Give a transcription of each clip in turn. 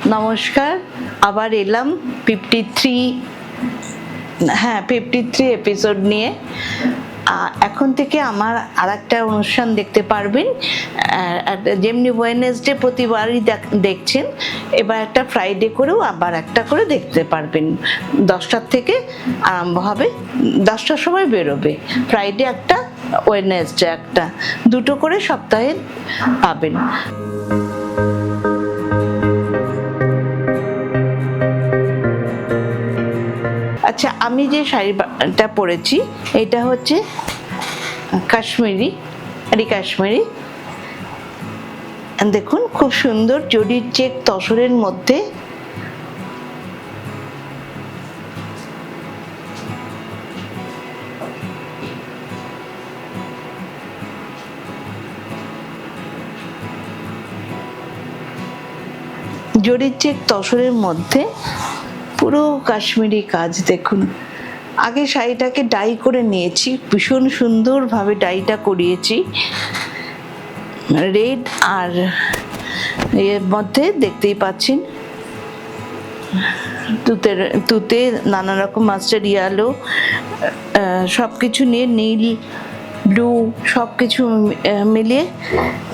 নমস্কার, আবার এলাম 53 এপিসোড নিয়ে। এখন থেকে আমার আর একটা অনুষ্ঠান দেখতে পারবেন। যেমনি ওয়েডনেসডে প্রতিবারই দেখছেন, এবার একটা ফ্রাইডে করেও আবার একটা করে দেখতে পারবেন। 10টার থেকে আরম্ভ হবে, 10টার সময় বেরোবে। ফ্রাইডে একটা, ওয়েডনেসডে একটা, দুটো করে সপ্তাহে পাবেন। আচ্ছা, আমি যে শাড়িটা পরেছি এটা হচ্ছে কাশ্মীরি। দেখুন, খুব সুন্দর জরির চেক তসরের মধ্যে। জরির চেক তসরের মধ্যে পুরো কাশ্মীরি কাজ। দেখুন, আগে শাড়িটাকে ডাই করে নিয়েছি, ভীষণ সুন্দরভাবে ডাইটা করিয়েছি। রেড আর এর মধ্যে দেখতেই পাচ্ছেন তুতে নানা রকম মাস্টার্ড ইয়েলো সব কিছু নিয়ে, নীল ব্লু সব কিছু মিলিয়ে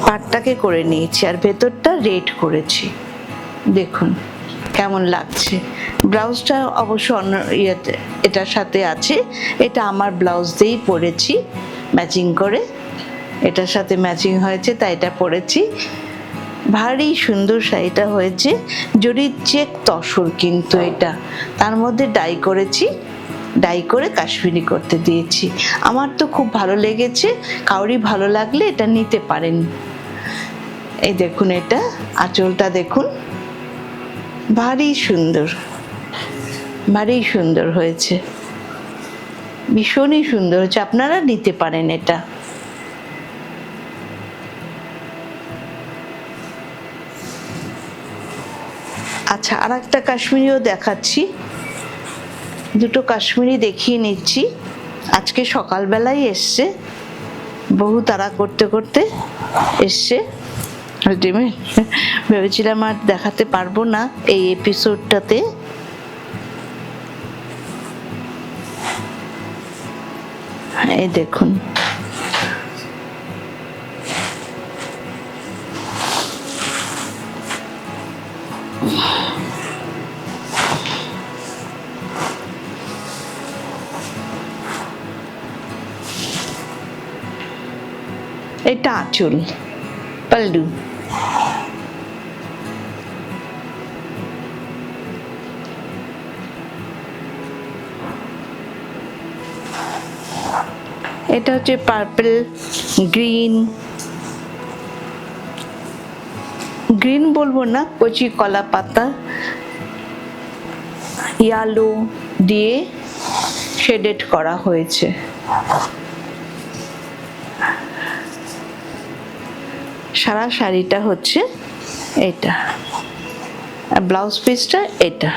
পাটটাকে করে নিয়েছি, আর ভেতরটা রেড করেছি। দেখুন কেমন লাগছে। ব্লাউজটা অবশ্য অন্য এটার সাথে আছে, এটা আমার ব্লাউজ দিয়েই পরেছি ম্যাচিং করে, এটার সাথে ম্যাচিং হয়েছে তাই এটা পরেছি। ভারী সুন্দর শাড়িটা হয়েছে, জরির চেক তসর কিন্তু এটা, তার মধ্যে ডাই করেছি, ডাই করে কাশ্মীরি করতে দিয়েছি। আমার তো খুব ভালো লেগেছে, কাউরি ভালো লাগলে এটা নিতে পারেন। এই দেখুন, এটা আঁচলটা দেখুন, ভারী সুন্দর হয়েছে, ভীষণই সুন্দর হয়েছে, আপনারা নিতে পারেন এটা। আচ্ছা, আর একটা কাশ্মীরিও দেখাচ্ছি, দুটো কাশ্মীরি দেখিয়ে নিচ্ছি। আজকে সকালবেলায় এসছে, বহু তাড়া করতে করতে এসছে। ভেবেছিলাম আর দেখাতে পারবো না এই এপিসোডটাতে। এই দেখুন, এটা আঁচল, পাল্লু। এটা হচ্ছে পার্পল, গ্রিন বলবো না, কচি কলা পাতা ইয়েলো দিয়ে শেডেড করা হয়েছে। সারা শাড়িটা হচ্ছে এটা, আর ব্লাউজ পিসটা এটা।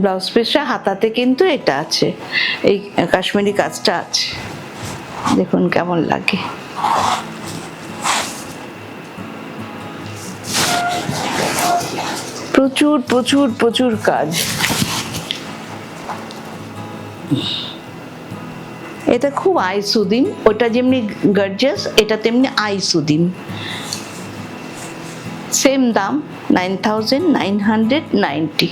ব্লাউজ পিসটা হাতাতে কিন্তু এটা আছে, এই কাশ্মীরি কাজটা আছে। দেখুন কেমন লাগে। প্রচুর প্রচুর প্রচুর কাজ। এটা খুব আই সুদিং, ওটা যেমনি গর্জিয়াস, এটা তেমনি আই সুদিং। সেম দাম 9990।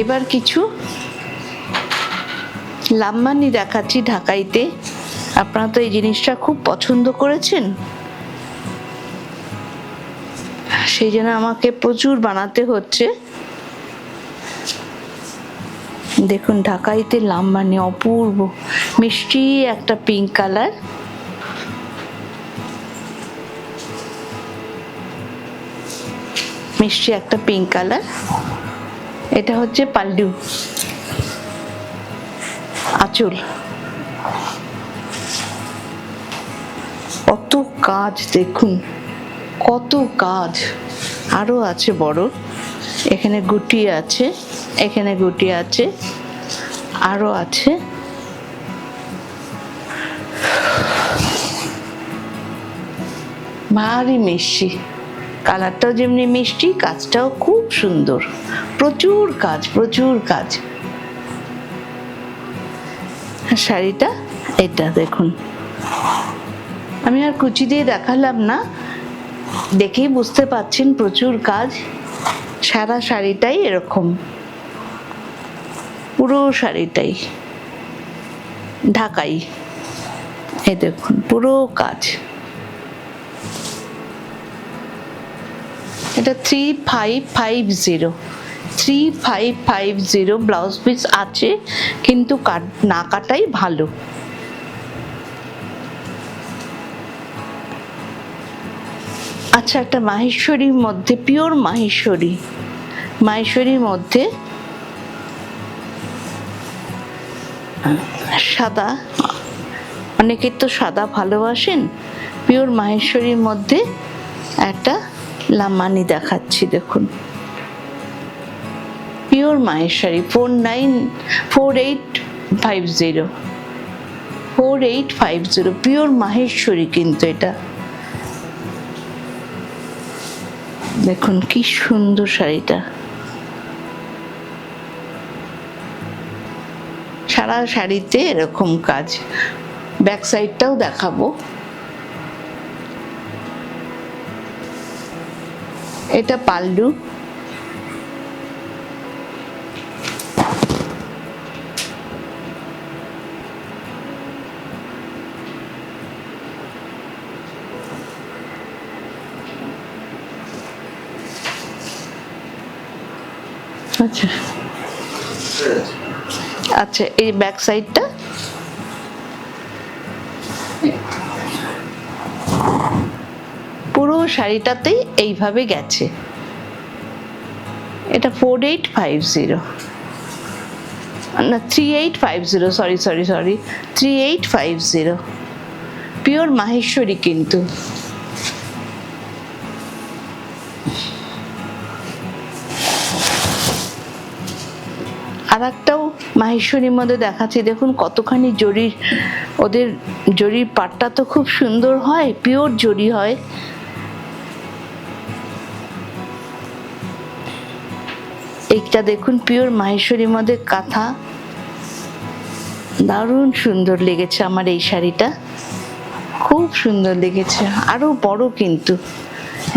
এবার কিছু লাম্বানি দেখাচ্ছি ঢাকাইতে। আপনারা তো এই জিনিসটা খুব পছন্দ করেছেন, সেই জন্য আমাকে প্রচুর বানাতে হচ্ছে। দেখুন, ঢাকাইতে লাম্বানি অপূর্ব মিষ্টি একটা পিঙ্ক কালার। মিষ্টি একটা পিঙ্ক কালার। এটা হচ্ছে পাল্লু, আঁচল। কত কাজ দেখুন, কত কাজ, আরো আছে বড়, এখানে গুটি আছে, এখানে গুটি আছে, আরো আছে। ভারী মিষ্টি, কালারটাও যেমনি মিষ্টি, কাজটাও খুব সুন্দর, প্রচুর কাজ, প্রচুর কাজ। শাড়িটা এটা দেখুন, আমি আর কুচি দিয়ে দেখালাম না, দেখেই বুঝতে পারছেন প্রচুর কাজ। সারা শাড়িটাই এরকম, পুরো শাড়িটাই ঢাকাই, এই দেখুন পুরো কাজ। এটা 3550 ব্লাউজ পিস আছে, কিন্তু না কাটাই ভালো। আচ্ছা, একটা মাহেশ্বরীর মধ্যে, পিওর মাহেশ্বরীর মধ্যে সাদা, অনেকে তো সাদা ভালোবাসেন, পিওর মাহেশ্বরীর মধ্যে একটা লামানি দেখাচ্ছি, দেখুন পিওর মাহেশ্বরী, 4850 পিওর মাহেশ্বরী, কিন্তু এটা দেখুন কি সুন্দর শাড়িটা। সারা শাড়িতে এরকম কাজ, ব্যাক সাইডটাও দেখাবো। এটা পাল্লু, আচ্ছা আচ্ছা, এই ব্যাক সাইডটা পুরো শাড়িটাতেই এইভাবে গেছে। এটা 4850 না 3850, সরি 3850, পিওর মাহেশ্বরী কিন্তু। আর একটাও মাহেশ্বরীর মধ্যে দেখাচ্ছি, দেখুন কতখানি জরির, ওদের জরির পাটটা তো খুব সুন্দর হয়, পিওর জরি হয়। এইটা দেখুন পিওর মাহেশ্বরীর মধ্যে কাঁথা, দারুণ সুন্দর লেগেছে আমার এই শাড়িটা, খুব সুন্দর লেগেছে, আরো বড় কিন্তু,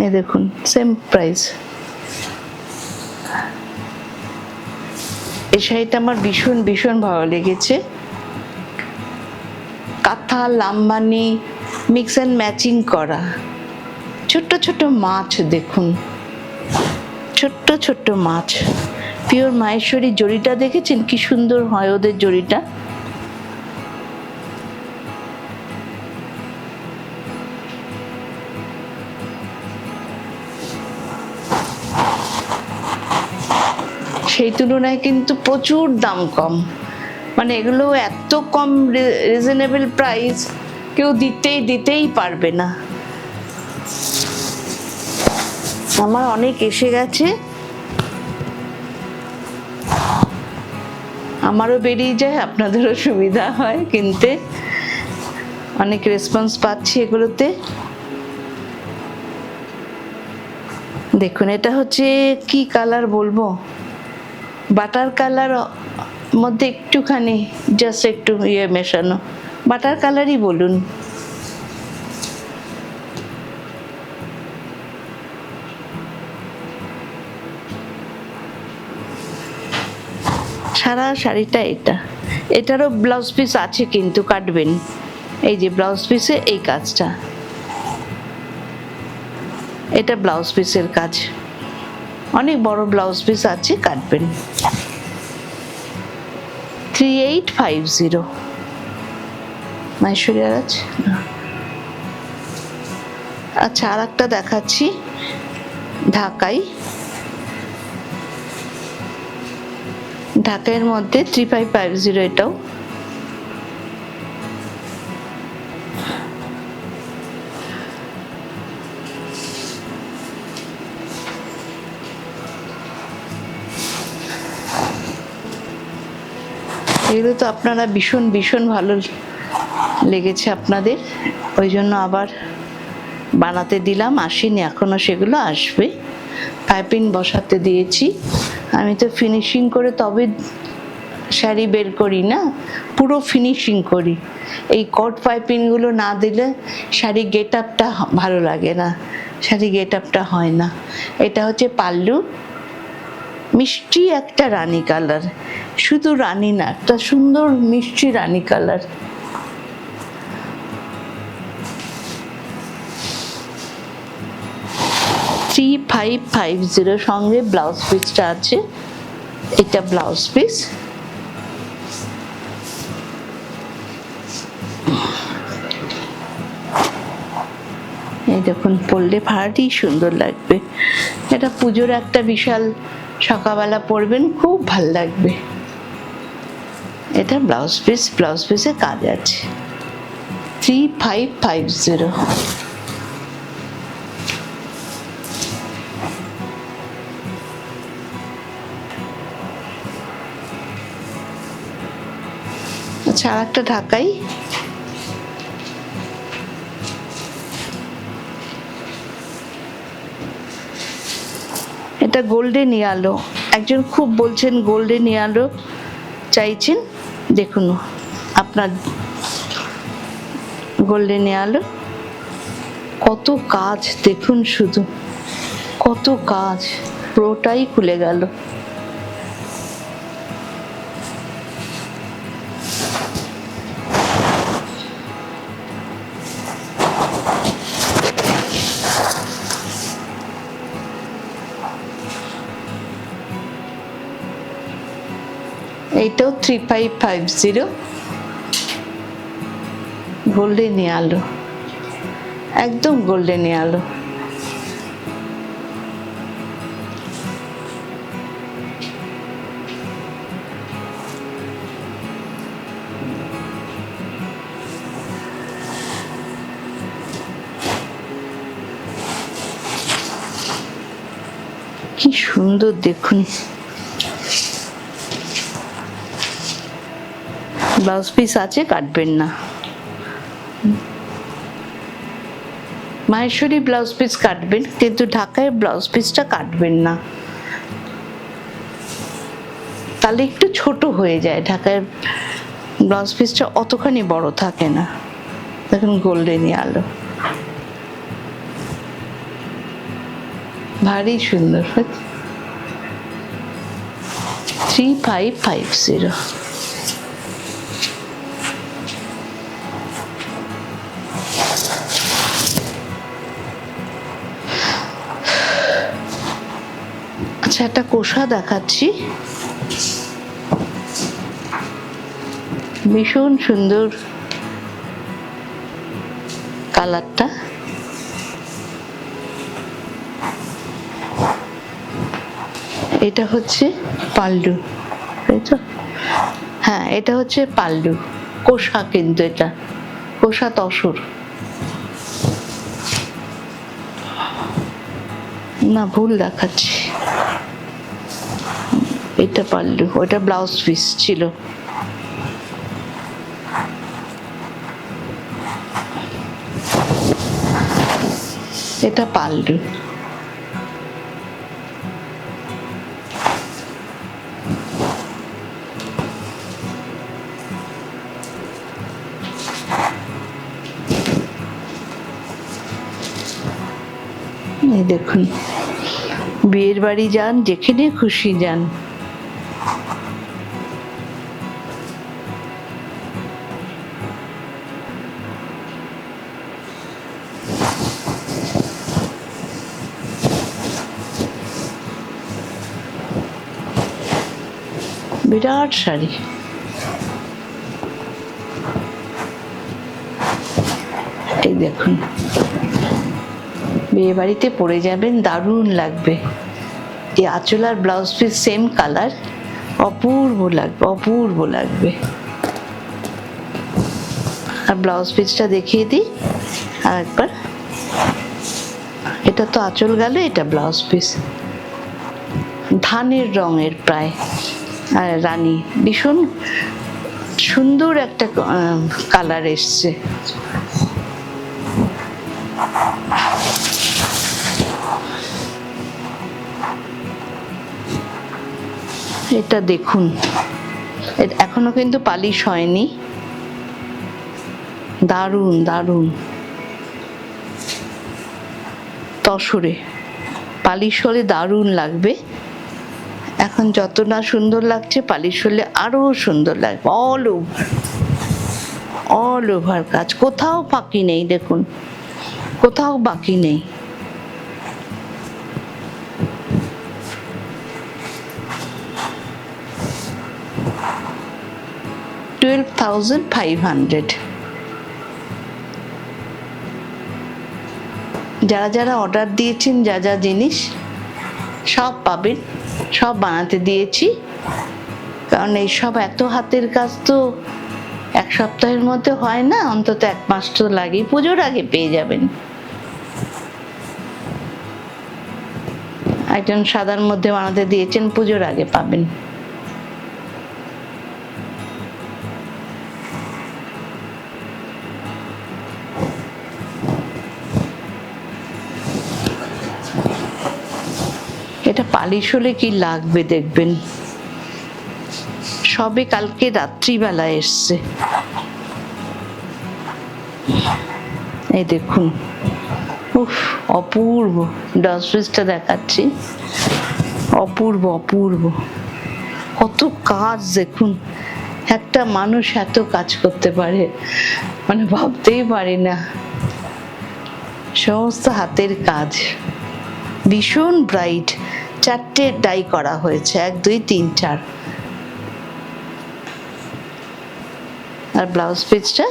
এই দেখুন সেম প্রাইস। এই শাড়িটা আমার ভীষণ ভীষণ ভালো লেগেছে, কাঁথা লাম্বানি মিক্স অ্যান্ড ম্যাচিং করা, ছোট্ট ছোট্ট মাছ দেখুন, ছোট্ট ছোট্ট মাছ, পিওর মাহেশ্বরী। জরিটা দেখেছেন কি সুন্দর হয় ওদের জরিটা। সেই তুলনায় কিন্তু প্রচুর দাম কম, মানে এগুলো এত কম রিজনেবল প্রাইস কেউ দিতেই পারবে না। আমার অনেক এসে গেছে, আমারও বেরিয়ে যায়, আপনাদেরও সুবিধা হয় কিনতে, অনেক রেসপন্স পাচ্ছি এগুলোতে। দেখুন এটা হচ্ছে কি কালার বলবো, বাটার কালার মধ্যে একটুখানি জাস্ট একটু ইয়ে মেশানো, বাটার কালারই বলুন। সারা শাড়িটা এটা, এটারও ব্লাউজ পিস আছে কিন্তু কাটবেন, এই যে ব্লাউজ পিসে এই কাজটা, এটা ব্লাউজ পিসের কাজ, অনেক বড় ব্লাউজ পিস আছে, কাটবেন। 3850 মাহেশ্বরী আর আছে। আচ্ছা, আর একটা দেখাচ্ছি ঢাকাই, ঢাকাইয়ের মধ্যে 3550, এটাও এগুলো তো আপনারা ভীষণ ভীষণ ভালো লেগেছে আপনাদের, ওই জন্য আবার বানাতে দিলাম। আসেনি এখনো, সেগুলো আসবে। পাইপিং বসাতে দিয়েছি। আমি তো ফিনিশিং করে তবে শাড়ি বের করি না, পুরো ফিনিশিং করি। এই কট পাইপিংগুলো না দিলে শাড়ি গেট আপটা ভালো লাগে না, শাড়ি গেট আপটা হয় না। এটা হচ্ছে পাল্লু, মিষ্টি একটা রানী কালার, শুধু রানী না, একটা সুন্দর মিষ্টি রানী কালার। থ্রি 550 সঙ্গে ব্লাউজ পিসটা আছে। এটা ব্লাউজ পিস। এই দেখুন, পরলে ভারী সুন্দর লাগবে। এটা পুজোর একটা বিশাল, সকালবেলা পরবেন, খুব ভাল লাগবে। এটা ব্লাউজ পিস, ব্লাউজ পিসে কাজ আছে। 3550। আচ্ছা, আর একটা ঢাকাই। এটা গোল্ডেন ইয়ালো। একজন খুব বলছেন গোল্ডেন ইয়ালো চাইছেন, দেখুন আপনার গোল্ডেন ইয়ালো। কত কাজ দেখুন, শুধু কত কাজ, পুরোটাই খুলে গেল। এইটাও 3550, গোল্ডেন আলো, একদম গোল্ডেন আলো। কি সুন্দর দেখুন। ব্লাউজ পিস আছে, কাটবেন না। মাহেশ্বরী ব্লাউজ পিস কাটবেন, কিন্তু ঢাকায় ব্লাউজ পিসটা কাটবেন না, তাহলে একটু ছোট হয়ে যায়। ঢাকায় ব্লাউজ পিসটা অতখানি বড় থাকে না। দেখুন গোল্ডেন আলো, ভারী সুন্দর। 3550। আচ্ছা, একটা কোষা দেখাচ্ছি, ভীষণ সুন্দর কালারটা। এটা হচ্ছে পাল্লু, তাই তো? হ্যাঁ, এটা হচ্ছে পাল্লু, কোষা, কিন্তু এটা কোষা তসর না, ভুল দেখাচ্ছি। এটা পাল্লু, ওটা ব্লাউজ পিস ছিল। এটা পাল্লু। এই দেখুন, বিয়ের বাড়ি যান, যেখানে খুশি যান, বিরাট শাড়ি। এই দেখুন, বিয়ে বাড়িতে পরে যাবেন, দারুণ লাগবে। এই আঁচল আর ব্লাউজ পিস সেম কালার, অপূর্ব লাগবে, অপূর্ব লাগবে। আর ব্লাউজ পিসটা দেখিয়ে দিই আর একবার। এটা তো আঁচল গেল, এটা ব্লাউজ পিস, ধানের রঙের প্রায়, আর রানী, ভীষণ সুন্দর একটা কালার এসছে। এটা দেখুন, এখনো কিন্তু পালিশ হয়নি। দারুণ দারুণ তসরে, পালিশ হলে দারুণ লাগবে। এখন যত না সুন্দর লাগছে, পালিশ হলে আরো সুন্দর লাগবে। অল ওভার কাজ, কোথাও বাকি নেই, দেখুন কোথাও বাকি নেই। $12,500। যারা যারা অর্ডার দিয়েছেন, যা যা জিনিস সব পাবেন, সব বানাতে দিয়েছি। কারণ এইসব এত হাতের কাজ তো এক সপ্তাহের মধ্যে হয় না, অন্তত 1 মাস তো লাগেই। পুজোর আগে পেয়ে যাবেন। একজন সাদার মধ্যে বানাতে দিয়েছেন, পুজোর আগে পাবেন। এটা পালিশ হলে কি লাগবে দেখবেন। সবে কালকে রাত্রিবেলা এসছে। এই দেখুন, উফ অপূর্ব। ডসপিসটা দেখাচ্ছি, অপূর্ব অপূর্ব। কত কাজ দেখুন, একটা মানুষ এত কাজ করতে পারে মানে ভাবতেই পারি না। সমস্ত হাতের কাজ, ভীষণ ব্রাইট। 4টে ডাই করা হয়েছে, 1 2 3 4। আর ব্লাউজ পিসটা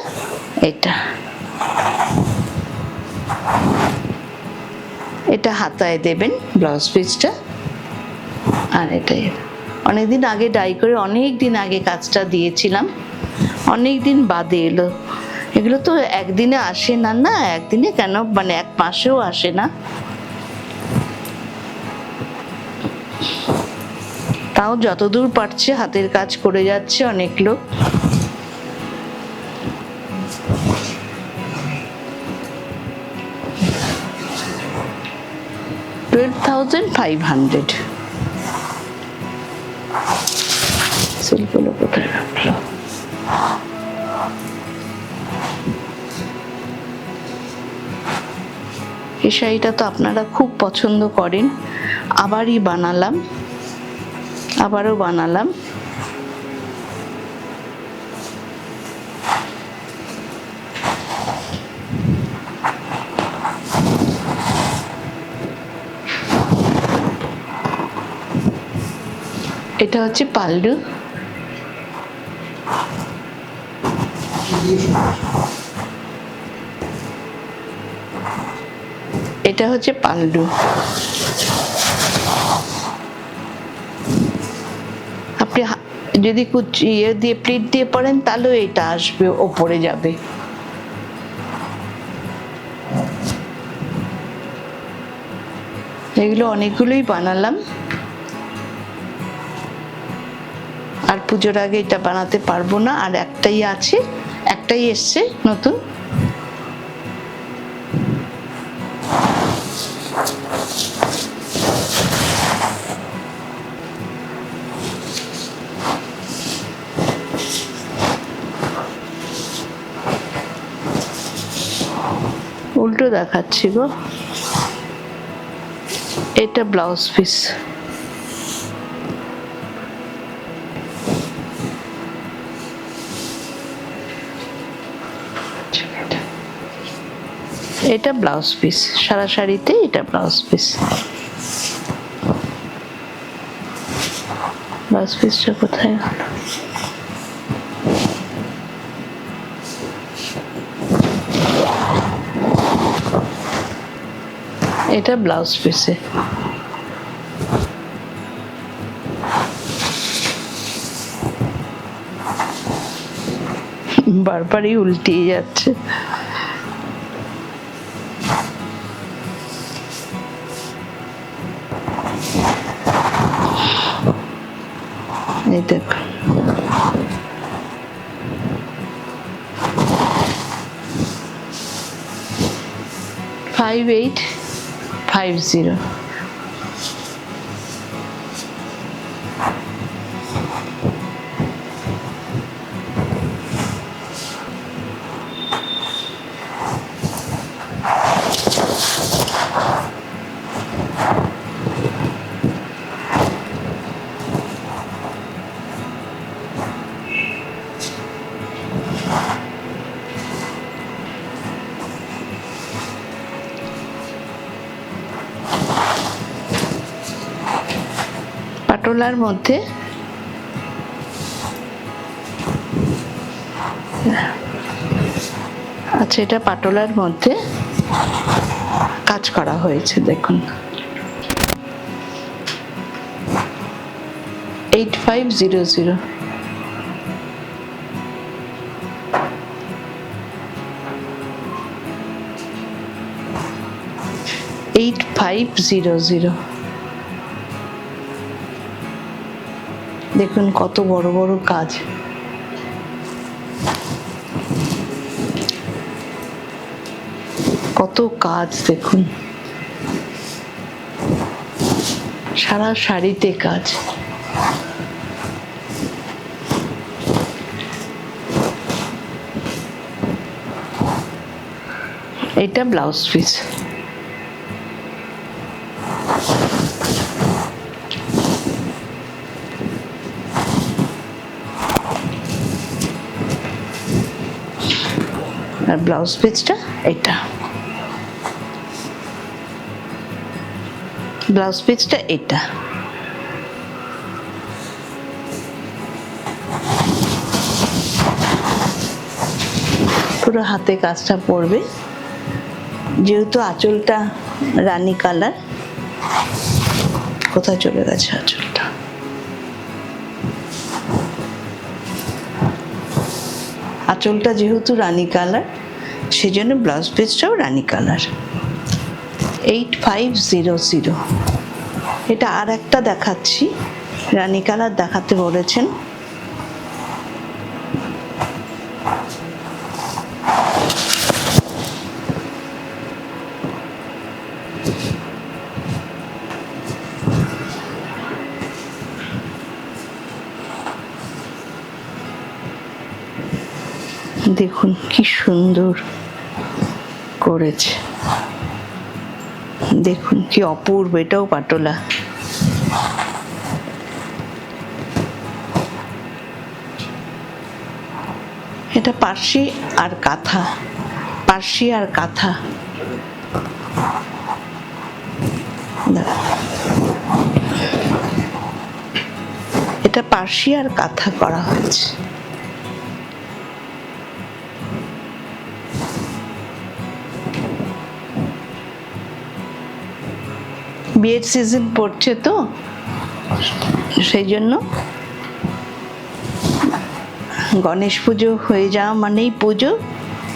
এটা হাতায় দেবেন ব্লাউজ পিসটা। আর এটাই অনেকদিন আগে ডাই করে, অনেক দিন আগে কাজটা দিয়েছিলাম, অনেক দিন বাদে এলো। এগুলো তো একদিনে আসে না, না একদিনে কেন, মানে 1 মাসেও আসে না। তাও যতদূর পারছে হাতের কাজ করে যাচ্ছে অনেক লোক। $12,500। সিলগুলো কোথায় রাখলো? এই শাড়িটা তো আপনারা খুব পছন্দ করেন, আবারও বানালাম। এটা হচ্ছে পাল্লু। এটা হচ্ছে পাল্লু। আপনি যদি ইয়ে দিয়ে প্লিট দিয়ে পরেন তাহলেও এটা আসবে, ওপরে যাবে। এগুলো অনেকগুলোই বানালাম। আর পুজোর আগে এটা বানাতে পারবো না, আর একটাই আছে, একটাই এসছে নতুন। উল্টো দেখাচ্ছি গো। এটা ব্লাউজ পিস। এটা ব্লাউজ পিস, সারা শাড়িতে এটা ব্লাউজ পিস। ব্লাউজ পিসটা কোথায় গেল? এটা ব্লাউজ পিসে। বারবারই উল্টিয়ে যাচ্ছে। এই দেখো, 5850। পাটোলার মধ্যে আচ্ছা, এটা পাটোলার মধ্যে কাজ করা হয়েছে, দেখুন 8500। দেখুন কত বড় বড় কাজ। কত কাজ দেখুন, সারা শাড়িতে কাজ। এটা ব্লাউজ পিস। আর ব্লাউজ পিসটা এটা, ব্লাউজ পিসটা এটা। পুরো হাতে কাজটা পড়বে, যেহেতু আঁচলটা রানী কালার। কোথায় চলে গেছে আঁচলটা? আঁচলটা যেহেতু রানী কালার, সেজন্য ব্লাউজ পিসটাও রানী কালার। 8500। এটা আর একটা দেখাচ্ছি, রানী কালার দেখাতে বলেছেন। দেখুন কি সুন্দর করেছে, দেখুন কি অপূর্ব। এটাও পাটোলা। এটা পার্সি আর কাঁথা, পার্সি আর কাঁথা। এটা পার্সি আর কাঁথা করা হয়েছে। বিয়ের সিজন পড়ছে তো, সেই জন্য গণেশ পুজো হয়ে যাওয়া মানেই পুজো,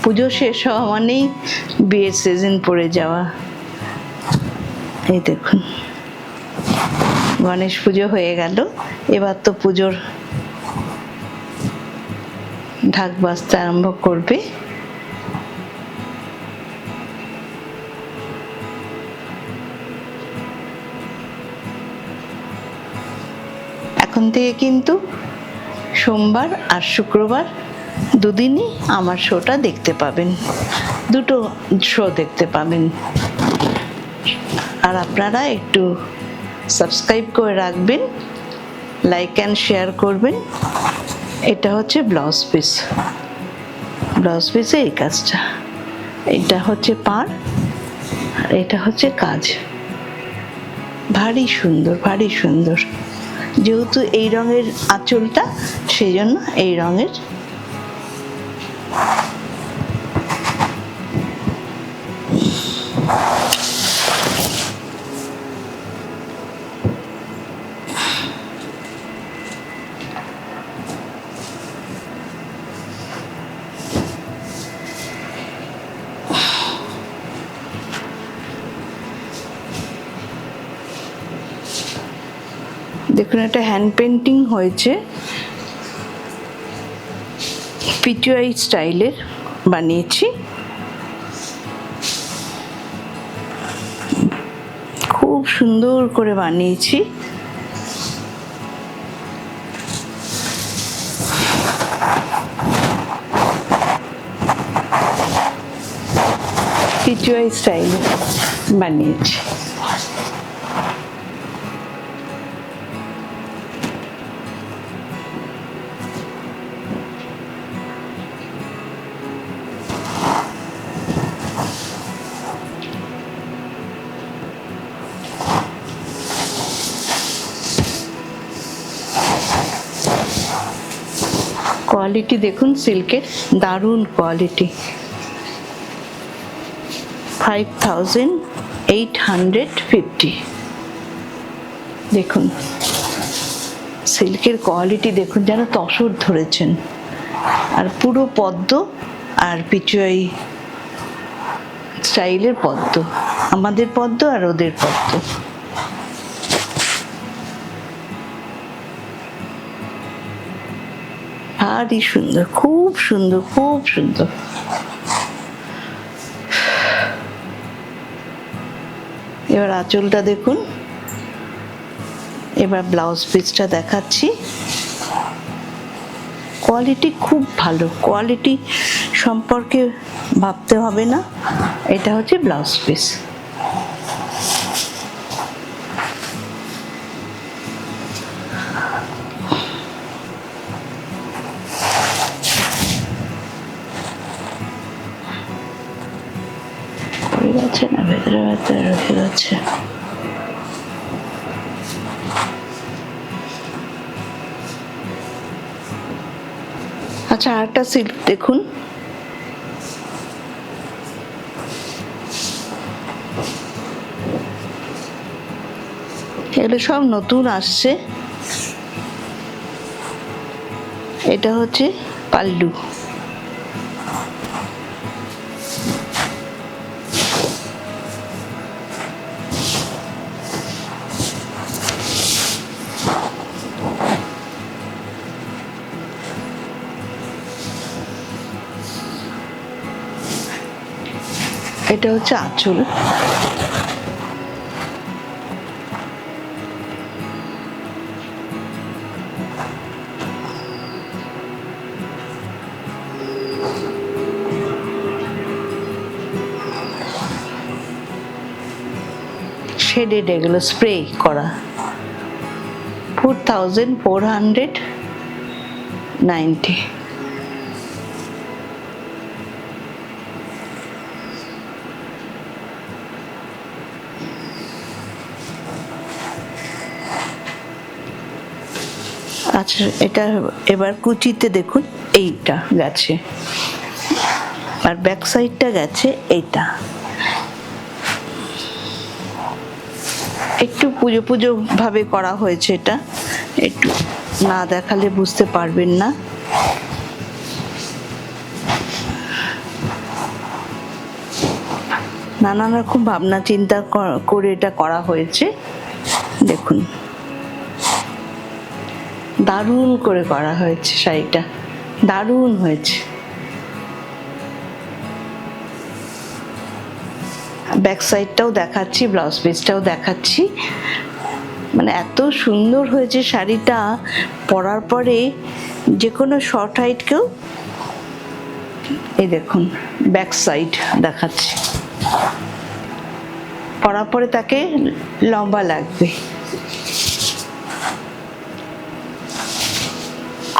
পুজো শেষ হওয়া মানেই বিয়ের সিজন পড়ে যাওয়া। এই দেখুন, গণেশ পুজো হয়ে গেল, এবার তো পুজোর ঢাক বাজতে আরম্ভ করবে। এখন থেকে কিন্তু সোমবার আর শুক্রবার দুদিনই আমার শোটা দেখতে পাবেন, দুটো শো দেখতে পাবেন। আর আপনারা একটু সাবস্ক্রাইব করে রাখবেন, লাইক অ্যান্ড শেয়ার করবেন। এটা হচ্ছে ব্লাউজ পিস, ব্লাউজ পিসে এই কাজটা। এটা হচ্ছে পাড়, আর এটা হচ্ছে কাজ। ভারী সুন্দর, ভারী সুন্দর। যেহেতু এই রঙের আঁচলটা, সেই জন্য এই রঙের। দেখুন, এটা হ্যান্ড পেন্টিং হয়েছে, পিটুয়াই স্টাইলের বানিয়েছি। সুন্দর করে বানিয়েছি। পিচুয়াই স্টাইলে বানিয়েছি। কোয়ালিটি দেখুন, সিল্কের দারুণ কোয়ালিটি। 5850 দেখুন সিল্কের কোয়ালিটি দেখুন, যেন তসর ধরেছেন। আর পুরো পদ্ম আর পিচুয়াই স্টাইলের পদ্ম, আমাদের পদ্ম আর ওদের পদ্ম। ভারী সুন্দর, খুব সুন্দর, খুব সুন্দর। এবার আঁচলটা দেখুন। এবার ব্লাউজ পিসটা দেখাচ্ছি। কোয়ালিটি খুব ভালো, কোয়ালিটি সম্পর্কে ভাবতে হবে না। এটা হচ্ছে ব্লাউজ পিস। যাচ্ছে না, ভেতরে ভেতরে রেখে যাচ্ছে। আচ্ছা, আরেকটা সিল্ক দেখুন। এগুলো সব নতুন আসছে। এটা হচ্ছে পাল্লু। এটা হচ্ছে আঁচল। শেডেড, এগুলো স্প্রে করা। 4490। আচ্ছা, এটা এবার কুচিতে দেখুন, এইটা গেছে আর ব্যাক সাইডটা গেছে এইটা। একটু পুজো পুজো ভাবে করা হয়েছে, এটা একটু না দেখালে বুঝতে পারবেন না। নানান রকম ভাবনা চিন্তা করে এটা করা হয়েছে। দেখুন দারুণ করে করা হয়েছে, শাড়িটা দারুণ হয়েছে। ব্যাক সাইডটাও দেখাচ্ছি, ব্লাউজ পিসটাও দেখাচ্ছি। মানে এত সুন্দর হয়েছে শাড়িটা, পরার পরে যে কোনো শর্ট হাইটকেও, এই দেখুন ব্যাক সাইড দেখাচ্ছি, পরার পরে তাকে লম্বা লাগবে।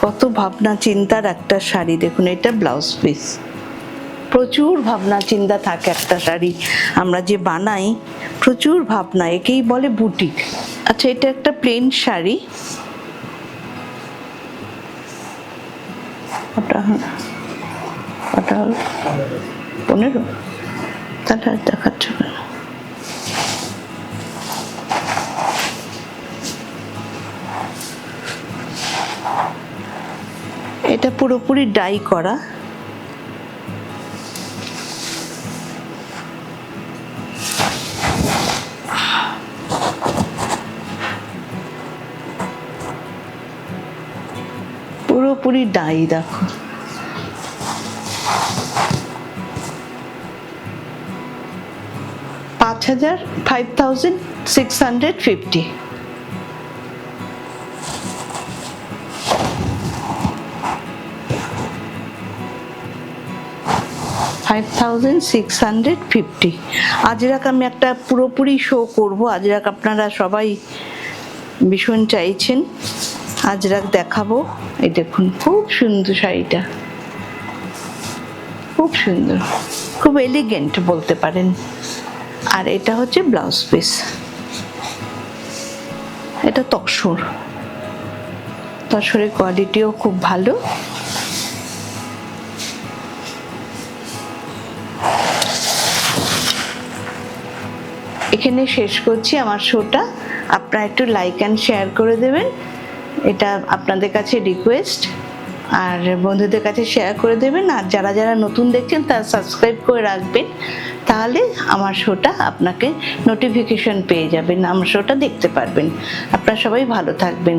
কত ভাবনা চিন্তার একটা শাড়ি দেখুন। এটা ব্লাউজ পিস। প্রচুর ভাবনা চিন্তা থাকে একটা শাড়ি আমরা যে বানাই, প্রচুর ভাবনা, একেই বলে বুটিক। আচ্ছা, এটা একটা প্লেন শাড়ি। ওটা 15, তাহলে দেখাচ্ছ কেন? এটা পুরোপুরি ডাই করা। পুরোপুরি ডাই দেখো। 5000 650. $5,650 আজরাক আমি একটা পুরোপুরি শো করব। আজরাক আপনারা সবাই ভীষণ চাইছেন, আজরাক দেখাবো। এই দেখুন খুব সুন্দর শাড়িটা, খুব সুন্দর, খুব এলিগেন্ট বলতে পারেন। আর এটা হচ্ছে ব্লাউজ পিস, এটা তসরের কোয়ালিটিও খুব ভালো। এখানে শেষ করছি আমার শোটা। আপনারা একটু লাইক অ্যান্ড শেয়ার করে দেবেন, এটা আপনাদের কাছে রিকোয়েস্ট। আর বন্ধুদের কাছে শেয়ার করে দেবেন। আর যারা যারা নতুন দেখছেন তারা সাবস্ক্রাইব করে রাখবেন, তাহলে আমার শোটা আপনাকে নোটিফিকেশন পেয়ে যাবেন, আমার শোটা দেখতে পারবেন। আপনারা সবাই ভালো থাকবেন।